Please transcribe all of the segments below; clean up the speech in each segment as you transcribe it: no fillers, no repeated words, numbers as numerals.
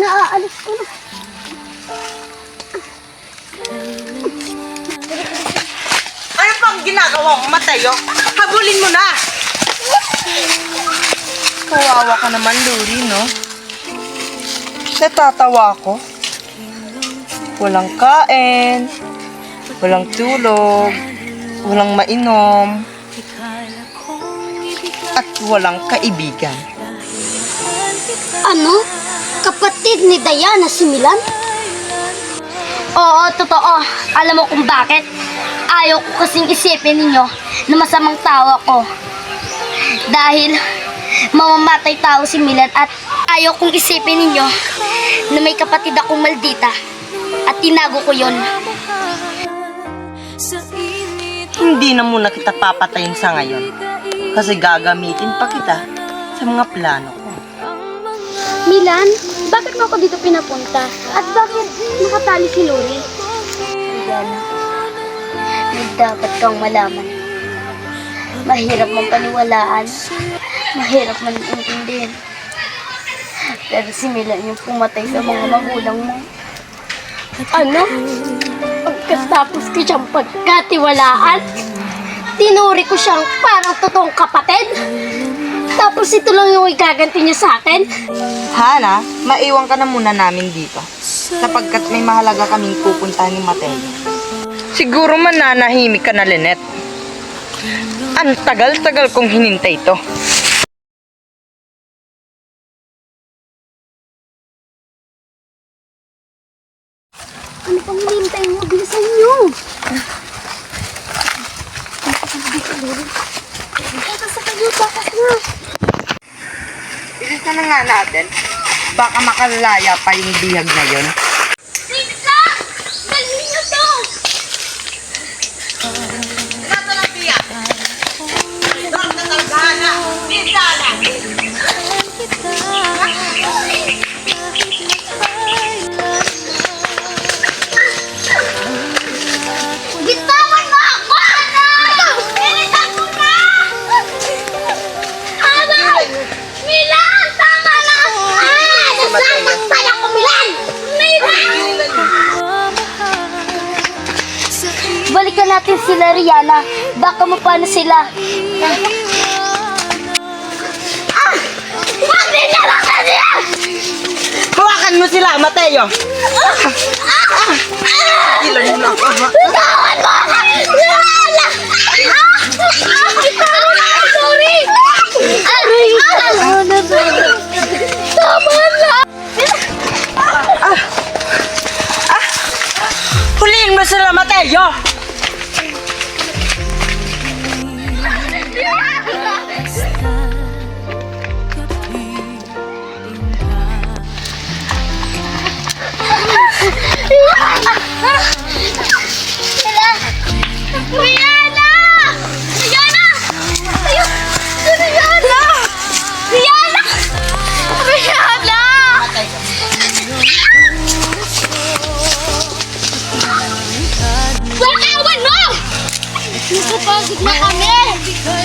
Naaalis ko na. Ano pang ginagawa mo, Mateo? Habulin mo na! Kawawa ka naman, Luri, no? Natatawa ako. Walang kain, walang tulog, walang mainom, at walang kaibigan. Ano? Kapatid ni Diana si Milan? Oo, totoo. Alam mo kung bakit? Ayaw ko kasing isipin ninyo na masamang tao ako. Dahil mamamatay tao si Milan at ayaw kong isipin ninyo na may kapatid akong maldita at tinago ko yon. Hindi na muna kita papatayin sa ngayon kasi gagamitin pa kita sa mga plano ko. Milan, bakit mo ako dito pinapunta? At bakit nakatali si Luri? Diana, may dapat kang malaman. Mahirap mong paniwalaan. Mahirap man intindihin. Pero si Milan yung pumatay sa mga magulang mo. Ano? Pagkatapos ko siyang pagkatiwalaan, tinuri ko siyang parang totoong kapatid. Tapos ito lang yung igaganti niya sa akin. Hana, maiwan ka na muna namin dito sapagkat may mahalaga kaming pupuntahan ni Mateo. Siguro mananahimik ka na, Lynette. Ang tagal-tagal kong hinintay to. Ano pang hinihintay mo? Bilisan niyo! Takas na kayo, takas na! Bilisan na nga natin. Baka makalaya pa yung bihag na yun. Sisa! Dalhin niyo to! Nasa na siya? Doon na talgana! Bisala! Bitawan mo ako! Bilisan mo na! Aray! Milan! Tama na! Nasama pala ko, Milan! Milan! Balikan natin sila, Rihanna. Baka mapano sila. Huwag ninyo lang sila! Hawakan mo sila, Mateo! Ilan mo na ako, ha? Bitawan mo ako! Rihanna! Bitawan mo ako! Sorry! Aray! Tama na! Huliin mo sila, Mateo! Rihanna! Rihanna! Ayun! Rihanna! Rihanna! Rihanna! Wakawan mo! Nasapagod na kami!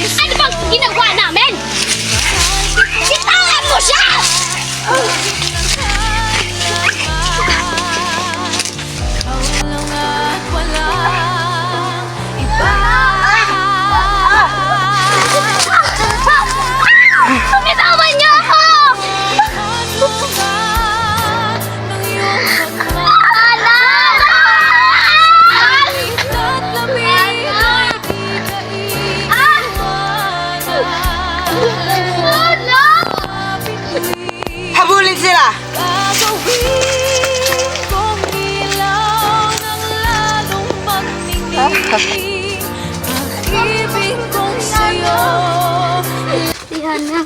Ano bang ginagawa namin? Bitawan mo siya! Bitawan niyo ako! Habulin sila! Rihanna.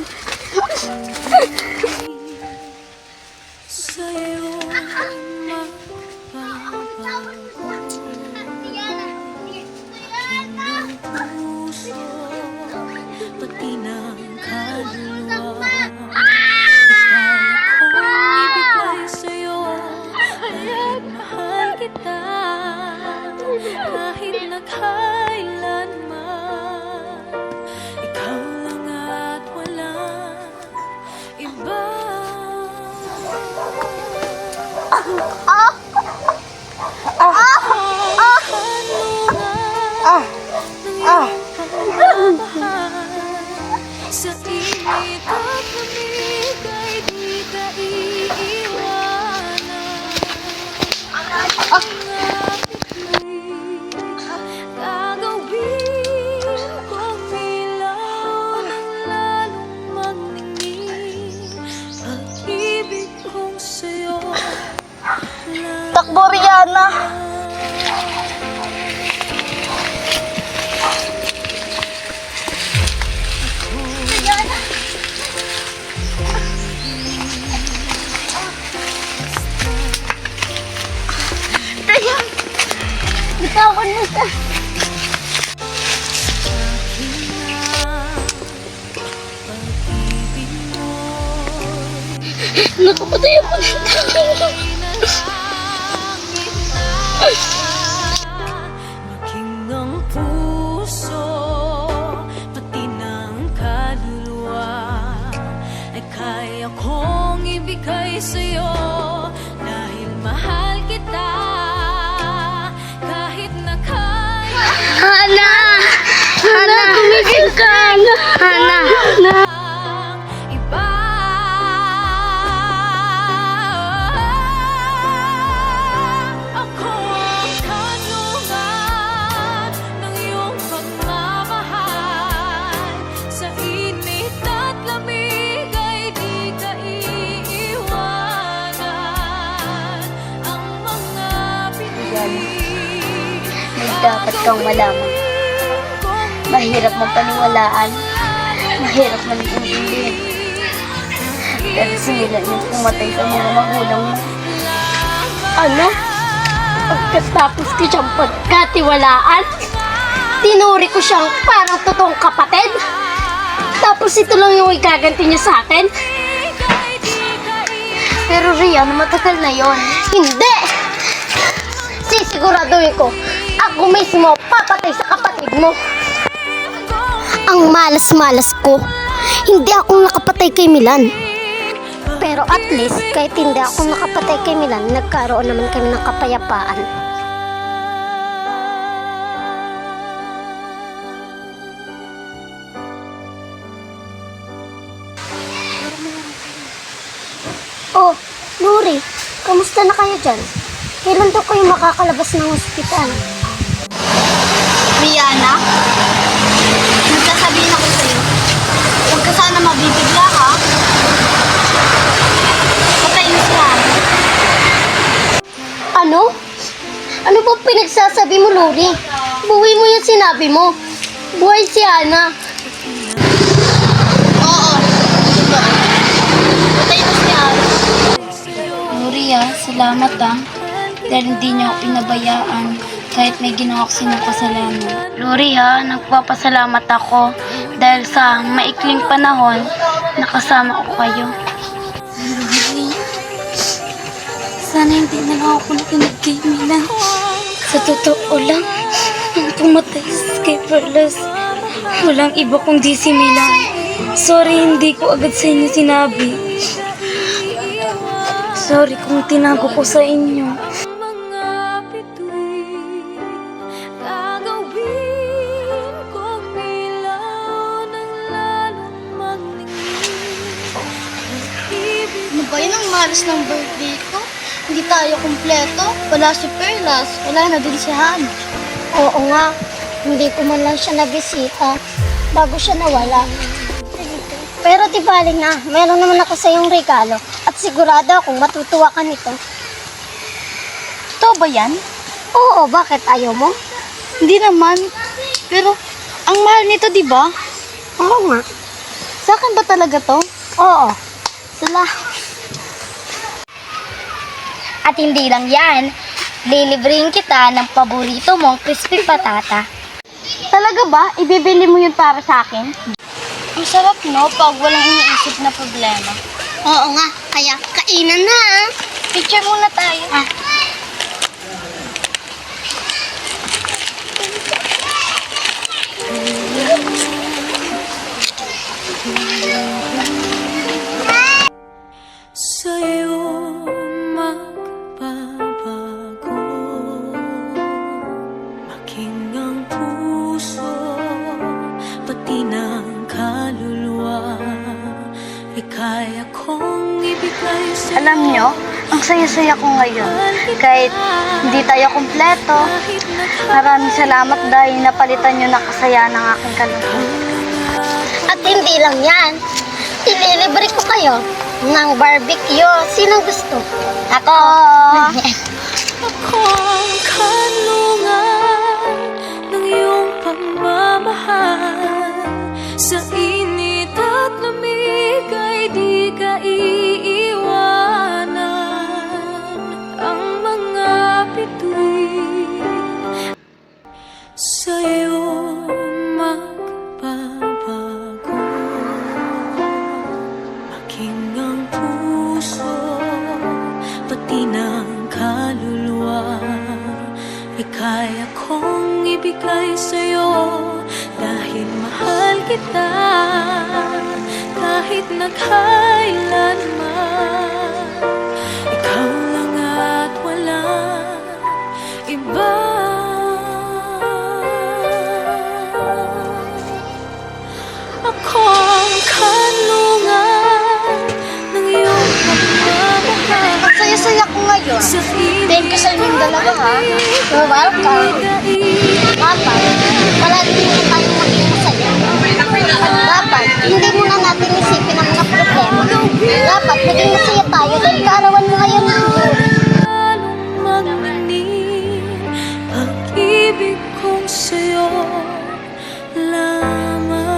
Pati ng kaluluwa. Kahit nagkailanman, ikaw lang at walang iba. Sa init at lamig ay di ka iiwanan. Gagawin kong ilaw ng lalong magningning. Pag-ibig kong sa'yo Takbo, Rihanna! Rihanna! Bitawan mo siya! pag-ibig mo'y Nakapatay ako nito! Making ng puso, pati ng kaluluwa, ay kaya kong ibigay sa'yo dahil mahal kita. Kahit na kaya Hana! Hana! Tumigil ka! Hana! iba, ako ang kanlungan ng iyong pagmamahal. Sa init at lamig ay di ka iiwanan. Ang mga pinili May dapat kang malaman. Mahirap magpaniwalaan. Mahirap manintindihin. Pero sila yung pumatay sa mga magulang mo. Ano? Pagkatapos ko siyang pagkatiwalaan, tinuri ko siyang parang totoong kapatid. Tapos ito lang yung igaganti niya sa atin. Pero Rian, matagal na yon. Hindi! Sisiguraduhin ko, ako mismo papatay sa kapatid mo. Ang malas-malas ko, hindi ako nakapatay kay Milan. Pero at least, kahit hindi ako nakapatay kay Milan, nagkaroon naman kami ng kapayapaan. Oh, Nuri, kamusta na kayo dyan? Kailan daw kayo makakalabas ng ospital? Rihanna, nagsasabihin ako sa'yo. Huwag ka sana mabibigla, ha? Patay na siya. Ano? Ano ba pinagsasabi mo, Lori? Buhay mo yung sinabi mo. Buhay si Ana. Oo. Patay na siya. Lori, salamat, dahil hindi niyo ako pinabayaan kahit may ginawa ko sinapasalamat. Lori, nagpapasalamat ako dahil sa maikling panahon nakasama ko kayo. Lori, sana hindi na lang ako nakinig kay Milan. Sa totoo lang, ang pumatay kay Perlas, walang iba kundi si Milan. Sorry, hindi ko agad sa inyo sinabi. Sorry kung tinago ko sa inyo. mga bituin, gagawin kong ilaw ng lalong magningning. Pag-ibig Ano ba yun ang malas ng birthday ko? Hindi tayo kumpleto. Wala si Perlas. Wala na din si Han. Oo nga. Hindi ko man lang siya nabisita bago siya nawala. Pero di bali na, meron naman ako sa iyong regalo at sigurado akong matutuwa ka nito. Ito ba yan? Oo, bakit ayaw mo? Hindi naman. Pero ang mahal nito, di ba? Oo nga. Sa akin ba talaga to? Oo. At hindi lang yan, lilibring kita ng paborito mong crispy patata. Talaga ba? Ibibili mo yun para sa akin? Ang sarap, no? Pag walang iniisip na problema. Oo nga, kaya kainan na. Picture muna tayo. sa'yo magbabago. Alam nyo, ang saya-saya ko ngayon. Kahit hindi tayo kumpleto, maraming salamat dahil napalitan nyo ng kasaya ng aking kalungkot. At hindi lang yan. Ililibre ko kayo ng barbecue. Sinong gusto? Ako. Ako ang kanlungan ng iyong pagmamahal. Sa init at lamig ay di ka iiwanan. Ang mga bituin sa'yo magbabago. Aking ang puso, pati ng kaluluwa, ay kaya kong ibigay sa'yo dahil mahal kita kahit na kailanman. Ikaw lang at walang iba. Ako ang kanlungan ng iyong pagmamahal. Ang saya-saya ko ngayon. Thank you sa inyong dalawa, ha? You're welcome. Dapat, palagi mo tayong maging masaya. Dapat, hindi muna natin isipin ang mga problema. Dapat, maging masaya tayo dahil kaarawan mo ngayon. Lalong magmanin, pag-ibig kong sa'yo lamang.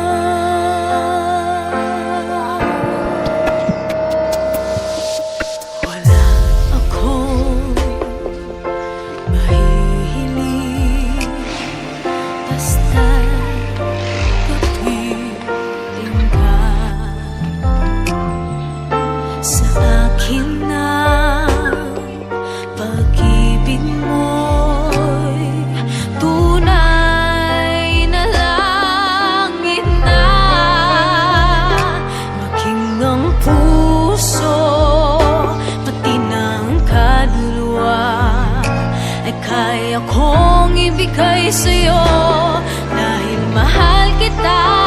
Wala akong mahihiling, basta't kapiling ka. Sa akin ang pag-ibig mo'y tunay na langit na. Maging ang puso, pati ng kaluluwa, ay kaya kong ibigay sa'yo dahil mahal kita.